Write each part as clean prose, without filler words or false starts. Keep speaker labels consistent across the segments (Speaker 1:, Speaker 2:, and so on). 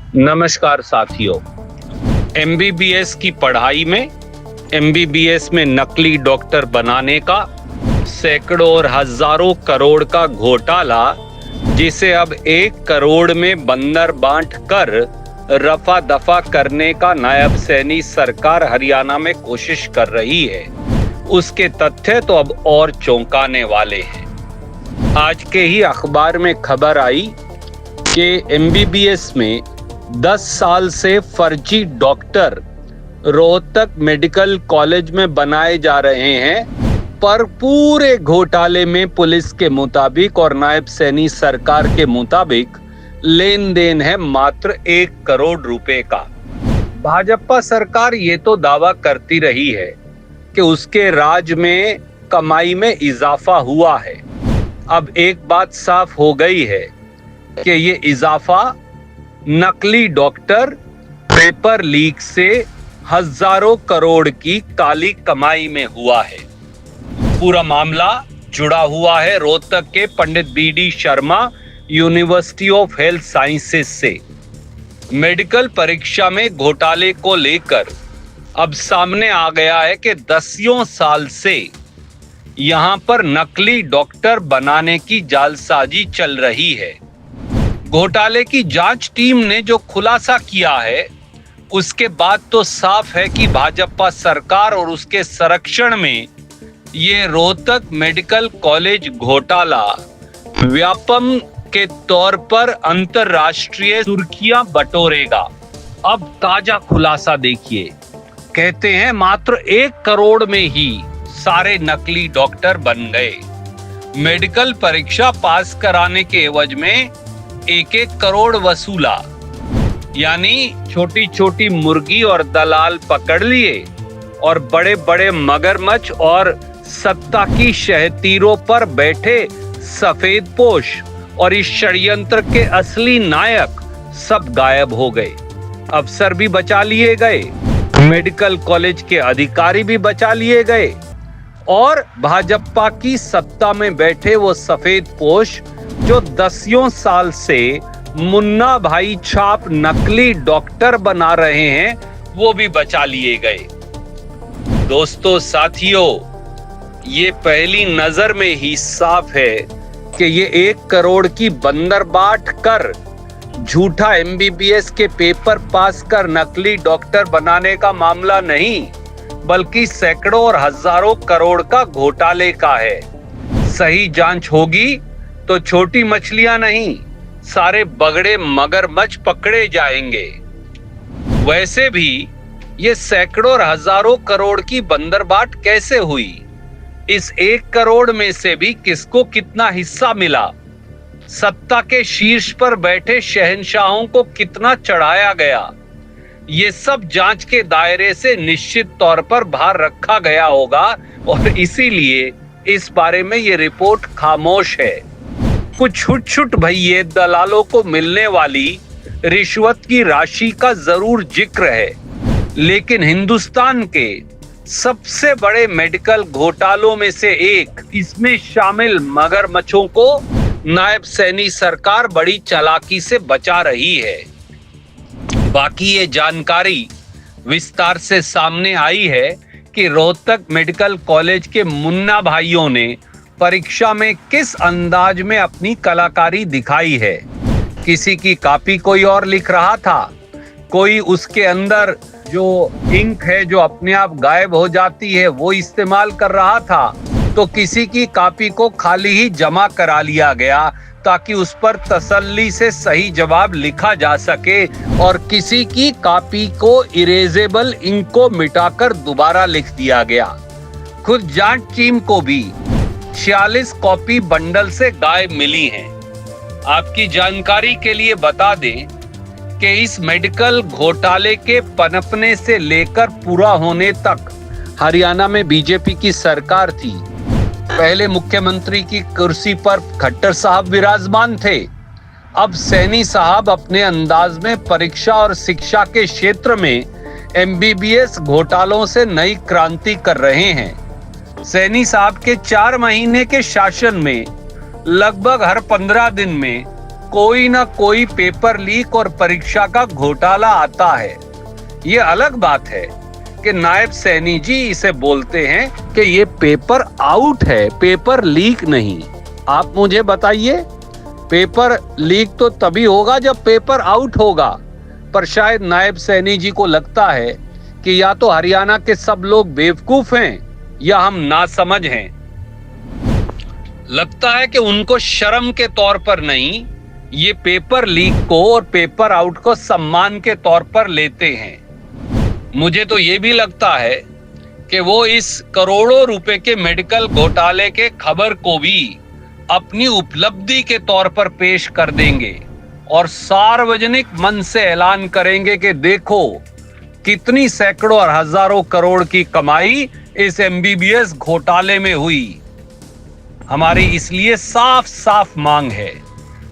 Speaker 1: नमस्कार साथियों। एमबीबीएस की पढ़ाई में एमबीबीएस में नकली डॉक्टर बनाने का सैकड़ों और हजारों करोड़ का घोटाला, जिसे अब 1 करोड़ में बंदर बांट कर रफा दफा करने का नायब सैनी सरकार हरियाणा में कोशिश कर रही है, उसके तथ्य तो अब और चौंकाने वाले हैं। आज के ही अखबार में खबर आई कि एमबीबीएस में 10 साल से फर्जी डॉक्टर रोहतक मेडिकल कॉलेज में बनाए जा रहे हैं, पर पूरे घोटाले में पुलिस के मुताबिक और नायब सैनी सरकार के मुताबिक लेन देन है मात्र 1 करोड़ रुपए का। भाजपा सरकार ये तो दावा करती रही है कि उसके राज में कमाई में इजाफा हुआ है। अब एक बात साफ हो गई है कि ये इजाफा नकली डॉक्टर, पेपर लीक से हजारों करोड़ की काली कमाई में हुआ है। पूरा मामला जुड़ा हुआ है रोहतक के Pandit BD Sharma University of Health Sciences से। मेडिकल परीक्षा में घोटाले को लेकर अब सामने आ गया है कि 10 साल से यहां पर नकली डॉक्टर बनाने की जालसाजी चल रही है। घोटाले की जांच टीम ने जो खुलासा किया है, उसके बाद तो साफ है कि भाजपा सरकार और उसके संरक्षण में ये रोहतक मेडिकल कॉलेज घोटाला व्यापम के तौर पर अंतरराष्ट्रीय सुर्खियां बटोरेगा। अब ताजा खुलासा देखिए। कहते हैं मात्र 1 करोड़ में ही सारे नकली डॉक्टर बन गए। मेडिकल परीक्षा पास कराने के एवज में 1-1 करोड़ वसूला, यानी छोटी छोटी मुर्गी और दलाल पकड़ लिए और बड़े बड़े मगरमच्छ और सत्ता की शहतीरों पर बैठे सफेदपोश और इस षड्यंत्र के असली नायक सब गायब हो गए। अफसर भी बचा लिए गए, मेडिकल कॉलेज के अधिकारी भी बचा लिए गए और भाजपा की सत्ता में बैठे वो सफेदपोश जो 10 साल से मुन्ना भाई छाप नकली डॉक्टर बना रहे हैं, वो भी बचा लिए गए। दोस्तों साथियों, ये पहली नजर में ही साफ है कि ये 1 करोड़ की बंदर बाट कर झूठा एमबीबीएस के पेपर पास कर नकली डॉक्टर बनाने का मामला नहीं, बल्कि सैकड़ों और हजारों करोड़ का घोटाले का है। सही जांच होगी तो छोटी मछलियां नहीं, सारे बगड़े मगरमच्छ पकड़े जाएंगे। वैसे भी ये सैकड़ों और हजारों करोड़ की बंदरबाट कैसे हुई? इस 1 करोड़ में से भी किसको कितना हिस्सा मिला? सत्ता के शीर्ष पर बैठे शहंशाहों को कितना चढ़ाया गया? ये सब जांच के दायरे से निश्चित तौर पर बाहर रखा गया होगा और इसीलिए इस बारे में ये रिपोर्ट खामोश है। कुछ छुट भैये दलालों को मिलने वाली रिश्वत की राशि का जरूर जिक्र है, लेकिन हिंदुस्तान के सबसे बड़े मेडिकल घोटालों में से एक, इसमें शामिल मगरमच्छों को नायब सैनी सरकार बड़ी चालाकी से बचा रही है। बाकी ये जानकारी विस्तार से सामने आई है कि रोहतक मेडिकल कॉलेज के मुन्ना भाइयों ने परीक्षा में किस अंदाज में अपनी कलाकारी दिखाई है। किसी की कॉपी कोई और लिख रहा था, कोई उसके अंदर जो इंक है जो अपने आप गायब हो जाती है वो इस्तेमाल कर रहा था, तो किसी की कॉपी को खाली ही जमा करा लिया गया ताकि उस पर तसल्ली से सही जवाब लिखा जा सके, और किसी की कॉपी को इरेजेबल इंक को मिटाकर दोबारा लिख दिया गया। खुद जांच टीम को भी 46 कॉपी बंडल से गायब मिली हैं। आपकी जानकारी के लिए बता दें कि इस मेडिकल घोटाले के पनपने से लेकर पूरा होने तक हरियाणा में बीजेपी की सरकार थी। पहले मुख्यमंत्री की कुर्सी पर खट्टर साहब विराजमान थे। अब सैनी साहब अपने अंदाज में परीक्षा और शिक्षा के क्षेत्र में एमबीबीएस घोटालों से नई क्रांति कर रहे हैं। सैनी साहब के 4 महीने के शासन में लगभग हर 15 दिन में कोई ना कोई पेपर लीक और परीक्षा का घोटाला आता है। ये अलग बात है कि नायब सैनी जी इसे बोलते हैं कि ये पेपर आउट है, पेपर लीक नहीं। आप मुझे बताइए, पेपर लीक तो तभी होगा जब पेपर आउट होगा। पर शायद नायब सैनी जी को लगता है कि या तो हरियाणा के सब लोग बेवकूफ हैं या हम नासमझ हैं। लगता है कि उनको शर्म के तौर पर नहीं, ये पेपर लीक को और पेपर आउट को सम्मान के तौर पर लेते हैं। मुझे तो ये भी लगता है कि वो इस करोड़ों रुपए के मेडिकल घोटाले के खबर को भी अपनी उपलब्धि के तौर पर पेश कर देंगे और सार्वजनिक मन से ऐलान करेंगे कि देखो कितनी सैकड़ों और हजारों करोड़ की कमाई इस एमबीबीएस घोटाले में हुई। हमारी इसलिए साफ साफ मांग है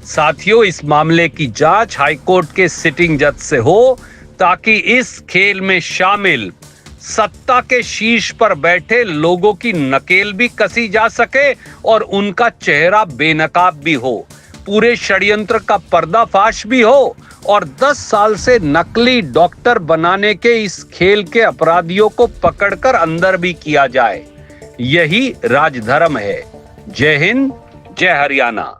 Speaker 1: साथियों, इस मामले की जांच हाईकोर्ट के सिटिंग जज से हो, ताकि इस खेल में शामिल सत्ता के शीर्ष पर बैठे लोगों की नकेल भी कसी जा सके और उनका चेहरा बेनकाब भी हो, पूरे षड्यंत्र का पर्दाफाश भी हो और 10 साल से नकली डॉक्टर बनाने के इस खेल के अपराधियों को पकड़कर अंदर भी किया जाए। यही राजधर्म है। जय हिंद, जय हरियाणा।